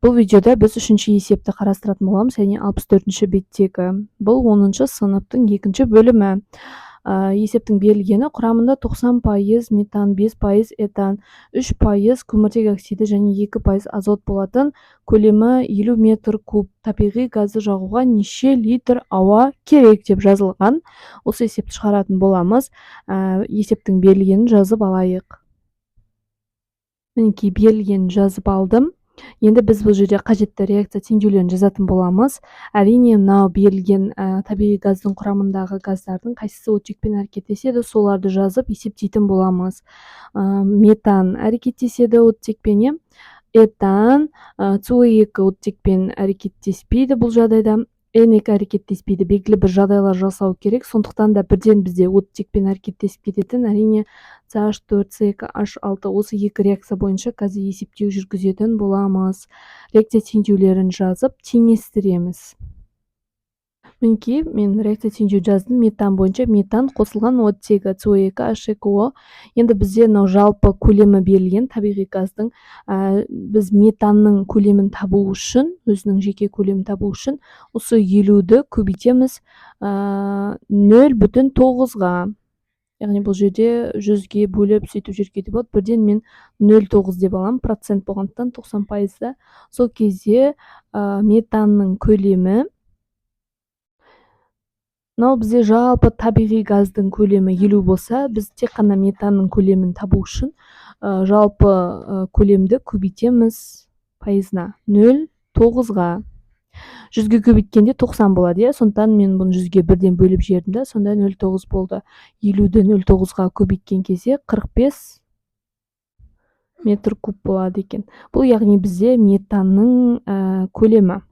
Бұл видеода біз үшінші есепті қарастыратын боламыз, яғни 64-ші беттегі. Бұл 10-шы сыныптың 2-ші бөлімі. Есептің берілгені құрамында 90% метан, 5% этан, 3% көміртек оксиді және 2% азот болатын көлемі 50 метр куб табиғи газды жағуға неше литр ауа керек деп жазылған. Осы есепті шығаратын боламыз. Есептің берілгенін жазып алайық. Мінекей берілгенін жазып алдым. Енді біз бұл жерде қажетті реакция теңдеулерін жазатын боламыз. Әрине, мынау берілген табиғи газдың құрамындағы газдардың қайсысы оттекпен әрекеттеседі, соларды жазып есептейтін боламыз. Метан әрекеттеседі оттекпен, этан, CO2 оттекпен әрекеттеспейді бұл жағдайда. N2 әрекеттеспейді, белгілі бір жағдайлар жасау керек, сондықтан да бірден бізде оттекпен әрекеттесіп кететін әрине CH4, CH6 осы екі реакция бойынша қазір есептеу жүргізетін боламыз. Реакция теңдеулерін жазып теңестіреміз. Мінекей, мен реакция теңдеу жаздым. Метан бойынша метан қосылған оттегі CO2 H2O. Енді бізде мынау жалпы көлемі берілген табиғи газдың. Біз метанның көлемін табу үшін, өзінің жеке көлемін табу үшін, осы 50-ді көбейтеміз 0,9-ға. Яғни бұл жерде 100-ге бөліп сөйтіп жүргенде болады. Бірден мен 0,9 деп аламын, процент болғандықтан 90%. Сол кезде метанның көлемі, мынау бізде жалпы табиғи газдың көлемі 50 болса, біз тек қана метанның көлемін табу үшін жалпы көлемді көбейтеміз пайызына 0,9-ға. 100-ге көбейткенде 90 болады, сондықтан мен бұны 100-ге бірден бөліп жібердім, сонда 0,9 болды. 50-ді 0,9-ға көбейткен кезде 45 метр куб болады екен. Бұл яғни бізде метанның көлемі.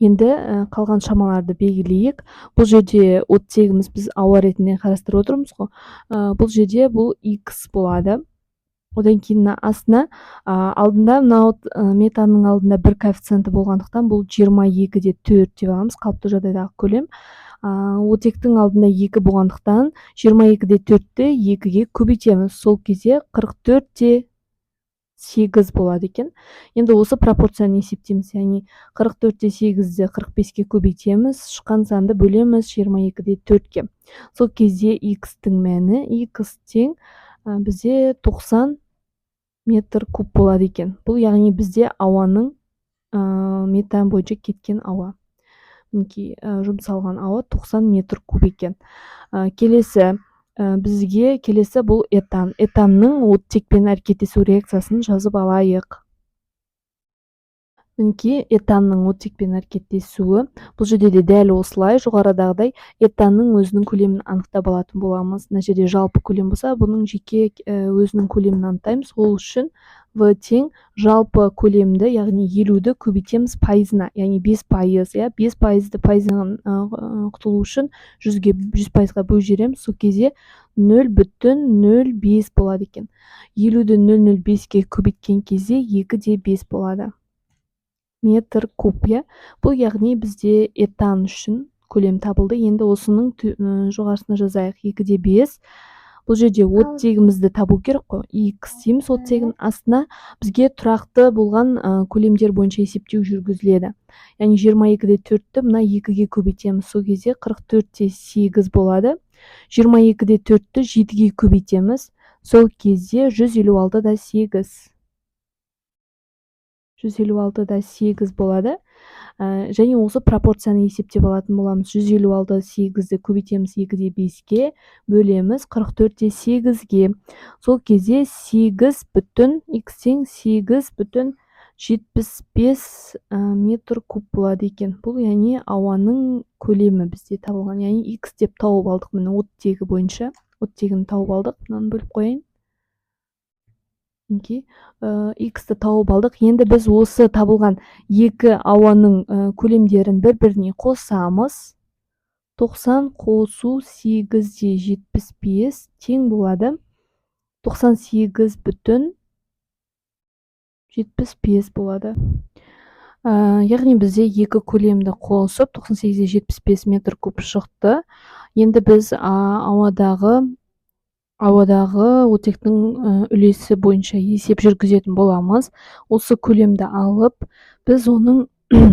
Енді қалған шамаларды белгілейік. Бұл жерде оттегіміз біз ауа ретінде қарастырып отырмыз ғой. Бұл жерде бұл X болады. Одан кейін астына алдында метанның алдында бір коэффициенті болғандықтан бұл 22-де 4 деп аламыз, қалыпты жағдайдағы көлем. Оттектің алдында 2 болғандықтан 22-де 4-ті 2-ге көбейтеміз. Сол кезде 44-де 8 болады екен. Енді осы пропорцияны есептейміз, яғни 44-де 8-ді 45-ке көбейтеміз, шыққан санды бөлеміз 22-де 4-ке. Сол кезде X-тің мәні, X тең бізде 90 метр куб болады екен. Бұл яғни бізде ауаның метан бойынша кеткен ауа. Жұмсалған ауа 90 метр куб екен. Бізге келесі бұл этан. Этанның оттекпен әрекеттесу реакциясын жазып алайық. Мінекей, этанның оттекпен әрекеттесуі. Бұл жерде де дәл осылай жоғарыдағыдай этанның өзінің көлемін анықтап алатын боламыз. Мына жерде жалпы көлем болса, бұның жеке өзінің көлемін анықтаймыз. Ол үшін В тең жалпы көлемді, яғни 50-ді көбейтеміз пайызына, яғни 5%, 5%-ді пайызынан құтылу үшін 100%-ға бөліп жібереміз. Сол кезде 0,05 болады екен. 50-ді 0,05-ке көбейткен кезде 2-де 5 болады. Метр куб. Бұл яғни бізде этан үшін көлем табылды. Енді осының жоғарысына жазайық. 2-де 5. Бұл жерде оттегімізді табу керек қой. X дейміз, оттегін астына бізге тұрақты болған көлемдер бойынша есептеу жүргізіледі. Яғни 22-де 4-ті мына 2-ге көбейтеміз. Сол кезде 44-де 8 болады. 22-де 4-ті 7-ге көбейтеміз. Сол кезде 156-да 8. 156-да 8 болады. Және осы пропорцияны есептеп алатын боламыз. 156-да 8-ді көбейтеміз 2-де 5-ке, бөлеміз 44-де 8-ге. Сол кезде 8 бүтін, X тең 8 бүтін 75 метр куб болады екен. Бұл яғни ауаның көлемі бізде табылған. Яғни X деп тауып алдық. Міне оттегі бойынша. Оттегін тауып алдық. Мынаны бөліп қойайын. X-ті тауып алдық. Енді біз осы табылған екі ауаның көлемдерін бір-біріне қосамыз. 90 қосу 8-де 75 тең болады 98 бүтін 75 болады. Яғни бізде екі көлемді қосып 98-де 75 метр куб шықты. Енді біз ауадағы ауадағы оттектің үлесі бойынша есеп жүргізетін боламыз. Осы көлемді алып, біз оның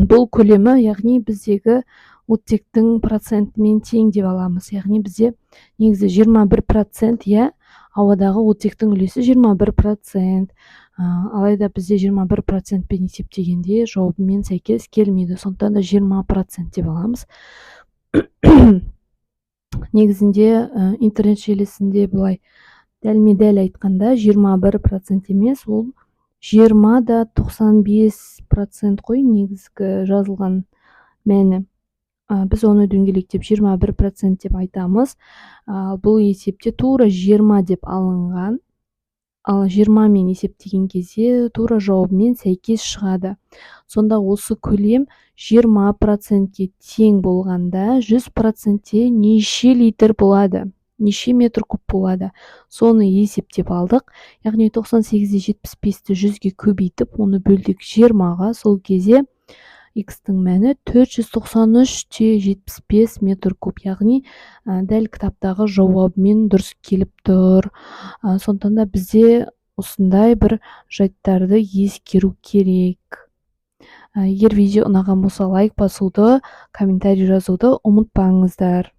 бұл көлемі, яғни біздегі оттектің процентімен тең деп аламыз. Яғни бізде негізі 21%, иә, ауадағы оттектің үлесі 21%. Алайда бізде 21%пен есептегенде жауабымен сәйкес келмейді. Сондықтан да 20% деп аламыз. Негізінде интернет желісінде былай дәлме-дәл айтқанда 21% емес, ол 20 да 95% қой негізгі жазылған мәні. Біз оны дөңгелектеп 21% деп айтамыз. Бұл есепте тура 20 деп алынған. Ал 20 мен есептеген кезде тура жауабымен сәйкес шығады. Сонда осы көлем 20%-ке тең болғанда 100%-те неше литр болады? Неше метр куб болады? Соны есептеп алдық. Яғни 98-де 75-ті 100-ге көбейтіп, оны бөлдік 20-ға. Сол кезде X-тің мәні 493-те 75 метр куб. Яғни дәл кітаптағы жауабымен дұрыс келіп тұр. Сондықтан да бізде осындай бір жайттарды ескеру керек. Егер видео ұнаған болса, лайк басуды, комментарий жазуды ұмытпаңыздар.